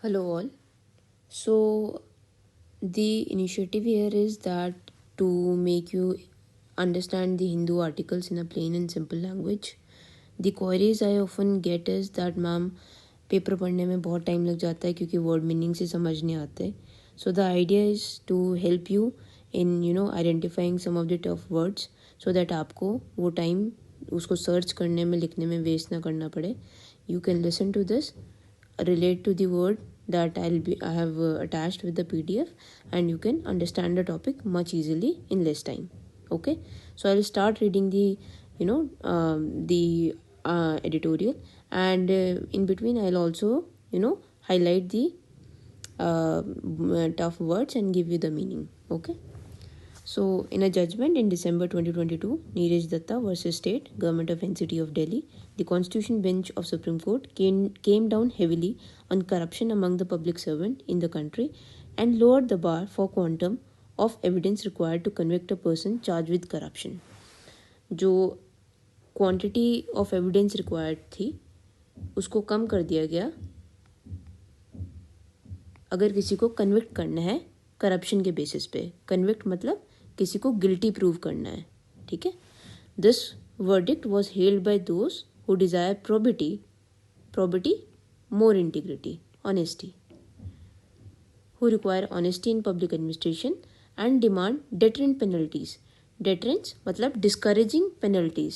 Hello, all. So, the initiative here is that to make you understand the Hindu articles in a plain and simple language. The queries I often get is that ma'am paper पढ़ने में बहुत time लग जाता है क्योंकि word meaning से समझ नहीं आते. So the idea is to help you in identifying some of the tough words so that आपको वो टाइम उसको सर्च करने में लिखने में वेस्ट ना करना पड़े. You can listen to this, relate to the word that I have attached with the PDF, and you can understand the topic much easily in less time. Okay, so I'll start reading the editorial, and in between I'll also highlight the tough words and give you the meaning. Okay. So, in a judgment in December 2022, Neeraj Datta versus State Government of NCT of Delhi, the Constitution Bench of Supreme Court came down heavily on corruption among the public servant in the country and lowered the bar for quantum of evidence required to convict a person charged with corruption. जो quantity of evidence required थी उसको कम कर दिया गया अगर किसी को convict करना है करप्शन के बेसिस पे. कन्विक्ट मतलब किसी को गिल्टी प्रूव करना है. ठीक है. This verdict was held by those who desire probity, more integrity, honesty, who require honesty in public administration and demand deterrent penalties. Deterrence मतलब discouraging penalties,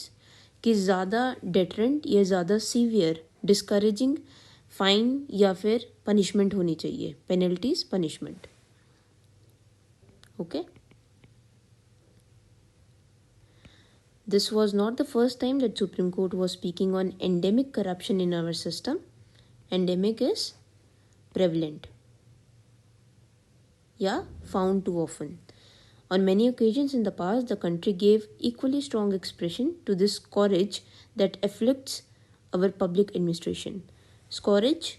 कि ज़्यादा deterrent या ज़्यादा severe discouraging फाइन या फिर पनिशमेंट होनी चाहिए. Penalties, punishment. Okay. This was not the first time that Supreme Court was speaking on endemic corruption in our system. Endemic is prevalent. Yeah, found too often. On many occasions in the past, the country gave equally strong expression to this scourge that afflicts our public administration. Scourge,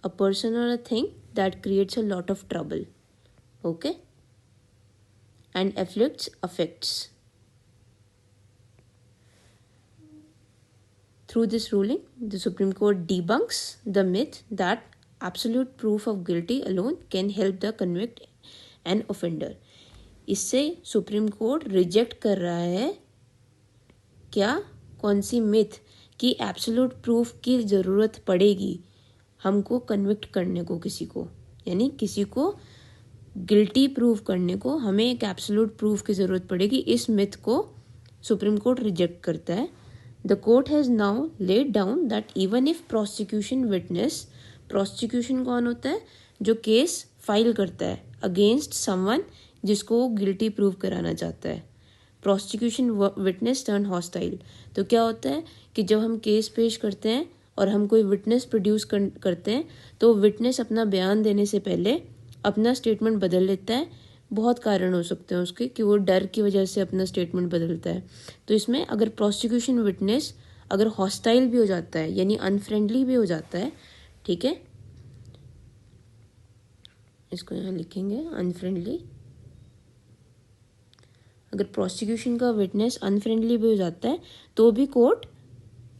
a person or a thing that creates a lot of trouble. Okay? And affects. Through this ruling, the Supreme Court debunks the myth that absolute proof of guilty alone can help the convict an offender. इससे supreme court reject कर रहा है क्या, कौन सी myth कि absolute proof की ज़रूरत पड़ेगी हमको कन्विक्ट करने को किसी को, यानी किसी को गिल्टी प्रूव करने को हमें एक एब्सोल्यूट प्रूफ की ज़रूरत पड़ेगी. इस मिथ को सुप्रीम कोर्ट रिजेक्ट करता है. The court has now laid down that even if prosecution witness, prosecution कौन होता है, जो केस फाइल करता है अगेंस्ट समवन जिसको वो गिल्टी प्रूव कराना चाहता है. Prosecution witness turn hostile. तो क्या होता है कि जब हम केस पेश करते हैं और हम कोई विटनेस प्रोड्यूस करते हैं तो विटनेस अपना बयान देने से पहले अपना स्टेटमेंट बदल लेता है. बहुत कारण हो सकते हैं उसके कि वो डर की वजह से अपना स्टेटमेंट बदलता है. तो इसमें अगर प्रोसिक्यूशन विटनेस अगर हॉस्टाइल भी हो जाता है यानी अनफ्रेंडली भी हो जाता है, ठीक है, इसको यहाँ लिखेंगे अनफ्रेंडली. अगर प्रोसिक्यूशन का विटनेस अनफ्रेंडली भी हो जाता है तो भी कोर्ट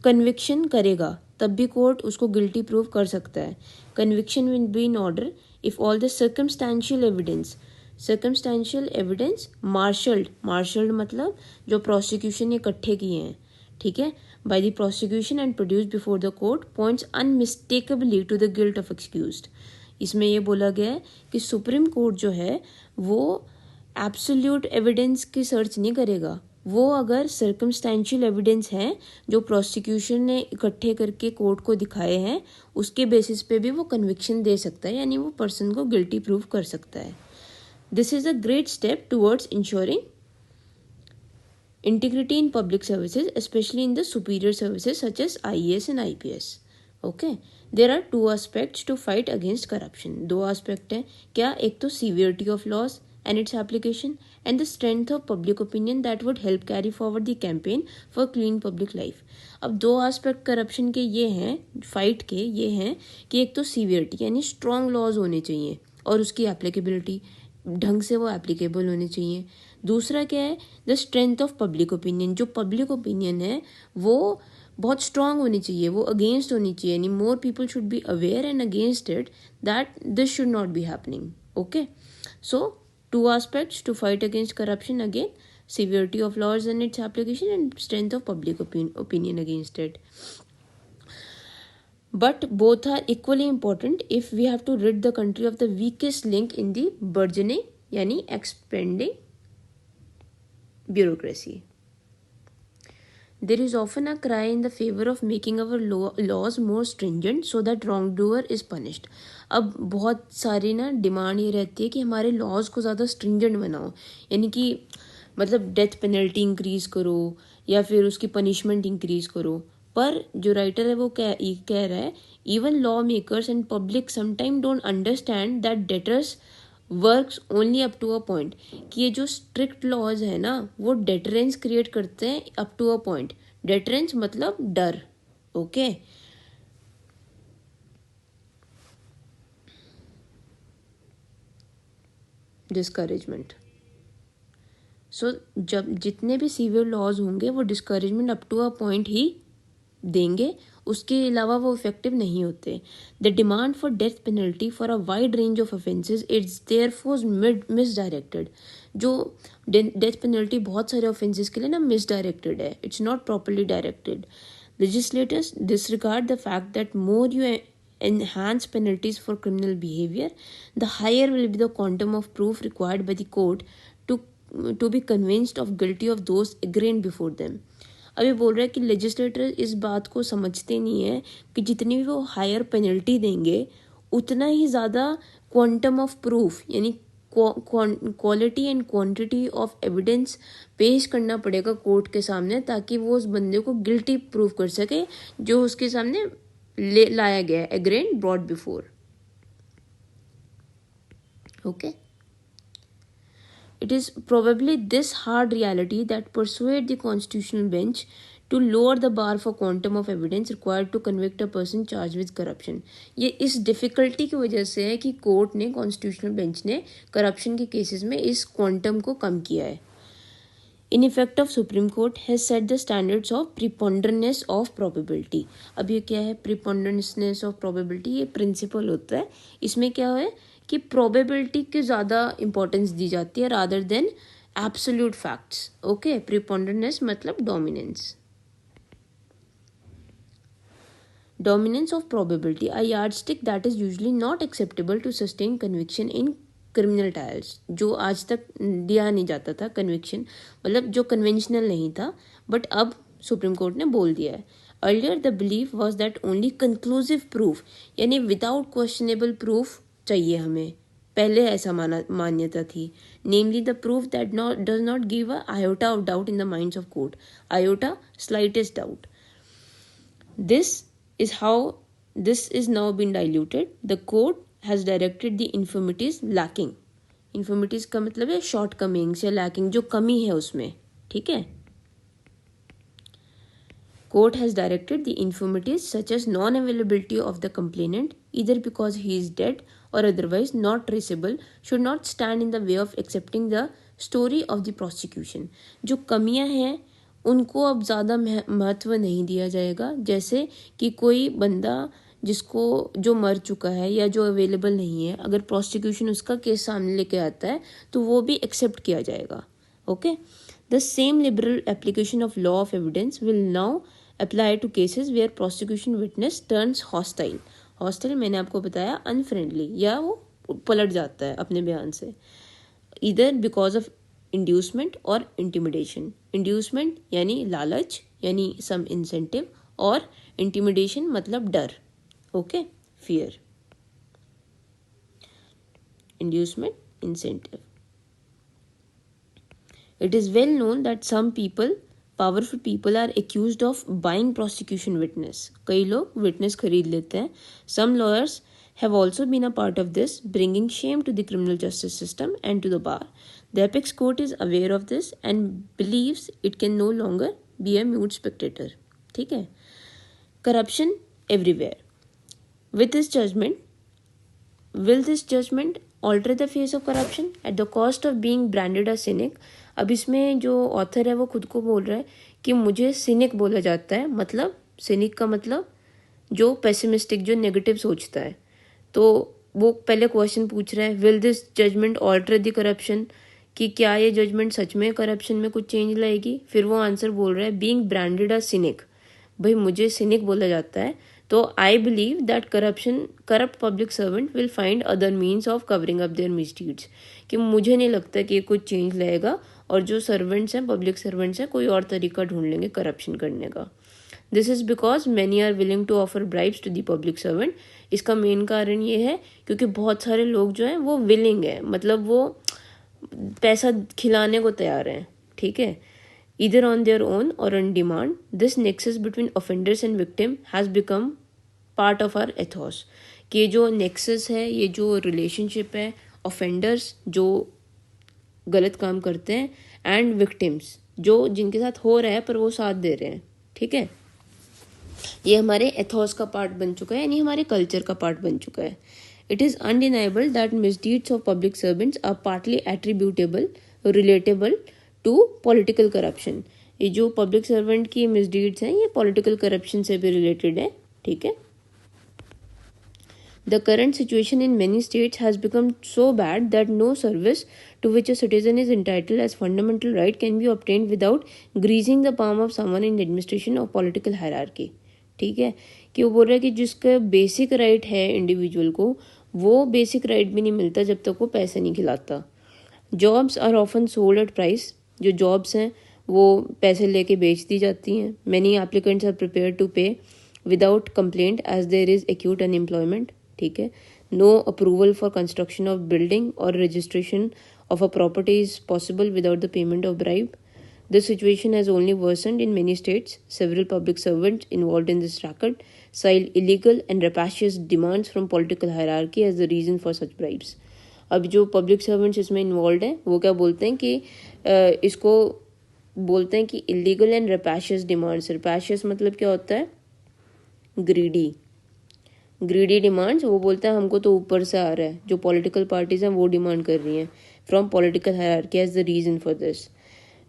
कन्विक्शन करेगा, तब भी कोर्ट उसको गिल्टी प्रूव कर सकता है. Conviction will be in order if all the circumstantial evidence marshalled मतलब जो प्रोसिक्यूशन ने इकट्ठे किए हैं, ठीक है, by the prosecution and produce before the court points unmistakably to the guilt of accused. इसमें ये बोला गया है कि सुप्रीम कोर्ट जो है वो एब्सोल्यूट एविडेंस की सर्च नहीं करेगा. वो अगर सर्कमस्टेंशियल एविडेंस हैं जो प्रोसिक्यूशन ने इकट्ठे करके कोर्ट को दिखाए हैं उसके बेसिस पे भी वो कन्विक्शन दे सकता है, यानी वो पर्सन को गिल्टी प्रूव कर सकता है. This is a great step towards ensuring integrity in public services, especially in the superior services such as IAS and IPS. Okay, there are two aspects to fight against corruption. दो aspect हैं क्या, एक तो severity of laws and its application and the strength of public opinion that would help carry forward the campaign for clean public life. अब दो aspect corruption के ये हैं, fight के ये हैं कि एक तो severity यानी strong laws होने चाहिए और उसकी applicability ढंग से वो एप्लीकेबल होने चाहिए. दूसरा क्या है, the strength of public opinion. जो पब्लिक ओपिनियन है वो बहुत स्ट्रांग होनी चाहिए, वो अगेंस्ट होनी चाहिए, यानी more people should be aware and against it that this should not be happening. Okay, so 2 aspects to fight against corruption: again, severity of laws and its application, and strength of public opinion against it. But both are equally important if we have to rid the country of the weakest link in the burgeoning यानी expanding bureaucracy. There is often a cry in the favor of making our laws more stringent so that wrongdoer is punished. अब बहुत सारी ना demand ये रहती है कि हमारे लॉज को ज़्यादा स्ट्रिंजेंट बनाओ, यानी कि मतलब डेथ पेनल्टी इंक्रीज करो या फिर उसकी पनिशमेंट इंक्रीज करो. पर जो राइटर है वो कह रहा है even law makers and public sometime don't understand that deterrence works only up to a point. कि ये जो स्ट्रिक्ट लॉज है ना वो डेटरेंस क्रिएट करते हैं up to a point. Deterrence मतलब डर. Okay, discouragement. सो जब जितने भी सीवियर लॉज होंगे वो discouragement up to a point ही देंगे, उसके अलावा वो इफेक्टिव नहीं होते. The demand for death penalty for a wide range of offences it's therefore misdirected. जो डेथ पेनल्टी बहुत सारे ऑफेंसेस के लिए ना मिसडायरेक्टेड है, it's not properly directed. Legislators disregard the fact that more you enhance penalties for criminal behavior, the higher will be the quantum of proof required by the court to be convinced of guilty of those arraigned before them. अभी बोल रहा है कि legislator इस बात को समझते नहीं है कि जितनी भी वो हायर पेनल्टी देंगे उतना ही ज़्यादा क्वांटम ऑफ प्रूफ यानी quality and quantity of evidence पेश करना पड़ेगा कोर्ट के सामने ताकि वो उस बंदे को गिल्टी प्रूव कर सके जो उसके सामने लाया गया है, again brought before. Okay, it is probably this hard reality that persuade the constitutional bench to lower the bar for quantum of evidence required to convict a person charged with corruption. ये इस difficulty की वजह से है कि court ने, constitutional bench ने corruption के केसेस में इस क्वांटम को कम किया है. In effect of Supreme Court has set the standards of preponderance of probability. अब ये क्या है preponderance of probability? ये प्रिंसिपल होता है. इसमें क्या है कि प्रोबेबिलिटी की ज़्यादा इंपॉर्टेंस दी जाती है rather than absolute facts. Okay, preponderance मतलब dominance. Dominance of probability, a yardstick that is usually not acceptable to sustain conviction in criminal trials. जो आज तक दिया नहीं जाता था कन्विक्शन, मतलब जो कन्वेंशनल नहीं था, बट अब सुप्रीम कोर्ट ने बोल दिया है. Earlier the belief was that only conclusive proof यानी विदाउट क्वेश्चनेबल प्रूफ चाहिए हमें, पहले ऐसा मान्यता थी. Namely the proof that does not give a iota of doubt in the minds of court. Iota, slightest doubt. This is how this is now been diluted. The court has directed the infirmities lacking. Infirmities का मतलब है shortcomings या lacking, जो कमी है उसमें. ठीक है, court has directed the infirmities such as non-availability of the complainant either because he is dead or otherwise not traceable should not stand in the way of accepting the story of the prosecution. जो कमियां हैं उनको अब ज़्यादा महत्व नहीं दिया जाएगा. जैसे कि कोई बंदा जिसको जो मर चुका है या जो अवेलेबल नहीं है, अगर प्रोसिक्यूशन उसका केस सामने लेके आता है तो वो भी एक्सेप्ट किया जाएगा. Okay, the same liberal application of law of evidence will now apply to cases where prosecution witness turns hostile. Hostile मैंने आपको बताया अनफ्रेंडली, या वो पलट जाता है अपने बयान से, इधर बिकॉज ऑफ इंड्यूसमेंट और इंटिमिडेशन. इंड्यूसमेंट यानी लालच यानी सम इंसेंटिव, और इंटिमिडेशन मतलब डर. Okay, fear. Inducement, incentive. It is well known that some people, powerful people, are accused of buying prosecution witness. कई लोग विटनेस खरीद लेते हैं. Some lawyers have also been a part of this, bringing shame to the criminal justice system and to the bar. The apex court is aware of this and believes it can no longer be a mute spectator. ठीक है, corruption everywhere. With this judgment, will this judgment alter the face of corruption at the cost of being branded a cynic? अब इसमें जो author है वो खुद को बोल रहा है कि मुझे सिनिक बोला जाता है, मतलब सिनिक का मतलब जो पेसिमिस्टिक, जो नेगेटिव सोचता है। तो वो पहले क्वेश्चन पूछ रहा है, will this judgment alter the corruption, कि क्या ये जजमेंट सच में करप्शन में कुछ चेंज लाएगी। फिर वो आंसर बोल रहा है, बीइंग ब्रांडेड अ सिनिक, भाई मुझे सिनिक बोला जाता है, तो I believe that corrupt public servant will find other means of covering up their misdeeds, कि मुझे नहीं लगता कि ये कुछ चेंज लाएगा, और जो सर्वेंट्स हैं, पब्लिक सर्वेंट्स हैं, कोई और तरीका ढूंढ लेंगे करप्शन करने का। This is because many are willing to offer bribes to the public servant. इसका मेन कारण ये है क्योंकि बहुत सारे लोग जो हैं वो विलिंग है, मतलब वो पैसा खिलाने को तैयार हैं, ठीक है, either on their own or on demand. This nexus between offenders and victim has become part of our ethos. कि जो nexus है, ये जो relationship है, offenders जो गलत काम करते हैं and victims जो जिनके साथ हो रहा है पर वो साथ दे रहे हैं, ठीक है, ये हमारे एथोस का पार्ट बन चुका है, यानी हमारे कल्चर का पार्ट बन चुका है। It is undeniable that misdeeds of public servants are partly attributable, relatable to political corruption. ये जो पब्लिक सर्वेंट की मिसडीड्स हैं, ये पॉलिटिकल करप्शन से भी रिलेटेड है, ठीक है। The current situation in many states has become so bad that no service to which a citizen is entitled as fundamental right can be obtained without greasing the palm of someone in administration of political hierarchy, ठीक है। कि वो बोल रहा है कि जिसका basic right है इंडिविजुअल को, वो बेसिक राइट भी नहीं मिलता जब तक वो पैसे नहीं खिलाता। Jobs are often sold at price, जो जॉब्स हैं वो पैसे लेके बेच दी जाती हैं। Many applicants are prepared to pay without complaint as there is acute unemployment, ठीक है। No approval for construction of building और registration of a property is possible without the payment of bribe. This situation has only worsened in many states. Several public servants involved in this racket cite illegal and rapacious demands from political hierarchy as the reason for such bribes. अब जो public servants इसमें involve हैं वो क्या बोलते हैं कि इसको बोलते हैं कि इलीगल एंड रेपैशियस डिमांड्स। रेपैशियस मतलब क्या होता है, ग्रीडी डिमांड्स। वो बोलते हैं हमको तो ऊपर से आ रहा है, जो पॉलिटिकल पार्टीज हैं वो डिमांड कर रही हैं from political hierarchy as the reason for this.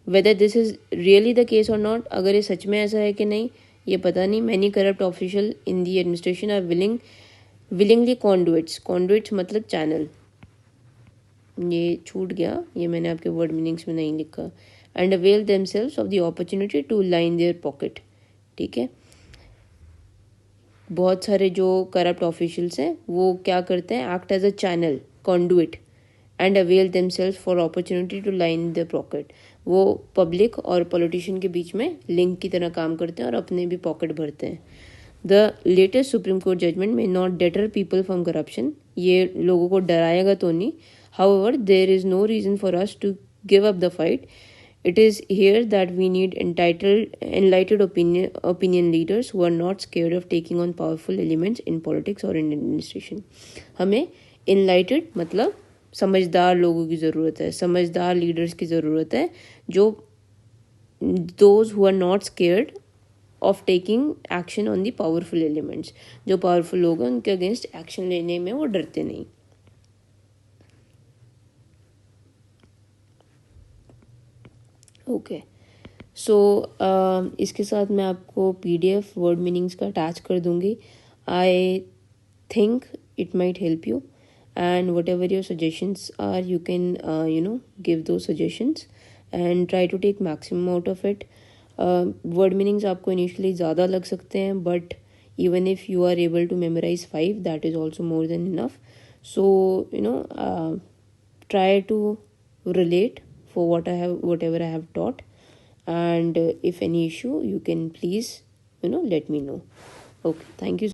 Whether this is really the case or not, अगर ये सच में ऐसा है कि नहीं ये पता नहीं। Many corrupt official in the administration are willingly conduits मतलब चैनल, ये छूट गया, ये मैंने आपके वर्ड मीनिंग्स में नहीं लिखा। And avail themselves of the opportunity to line their pocket, ठीक है। बहुत सारे जो करप्ट ऑफिशियल्स हैं वो क्या करते हैं, act as a channel, conduit, and avail themselves for opportunity to line their pocket. वो पब्लिक और पॉलिटिशियन के बीच में लिंक की तरह काम करते हैं और अपने भी पॉकेट भरते हैं। The latest Supreme Court judgement में not deter people from corruption, ये लोगों को डराएगा तो नहीं। However, there is no reason for us to give up the fight. It is here that we need enlightened opinion leaders who are not scared of taking on powerful elements in politics or in administration. हमें enlightened मतलब समझदार लोगों की ज़रूरत है, समझदार leaders की ज़रूरत है, जो those who are not scared of taking action on the powerful elements, जो powerful लोग हैं उनके अगेंस्ट एक्शन लेने में वो डरते नहीं। ओके, सो इसके साथ मैं आपको PDF वर्ड मीनिंग्स का अटैच कर दूंगी। I think it might help you, and whatever your suggestions are you can give दो suggestions and try to take maximum out of it. Word meanings आपको initially ज़्यादा लग सकते हैं, but even if you are able to memorize 5, that is also more than enough. So try to relate for whatever I have taught, and if any issue you can please let me know. Okay, thank you.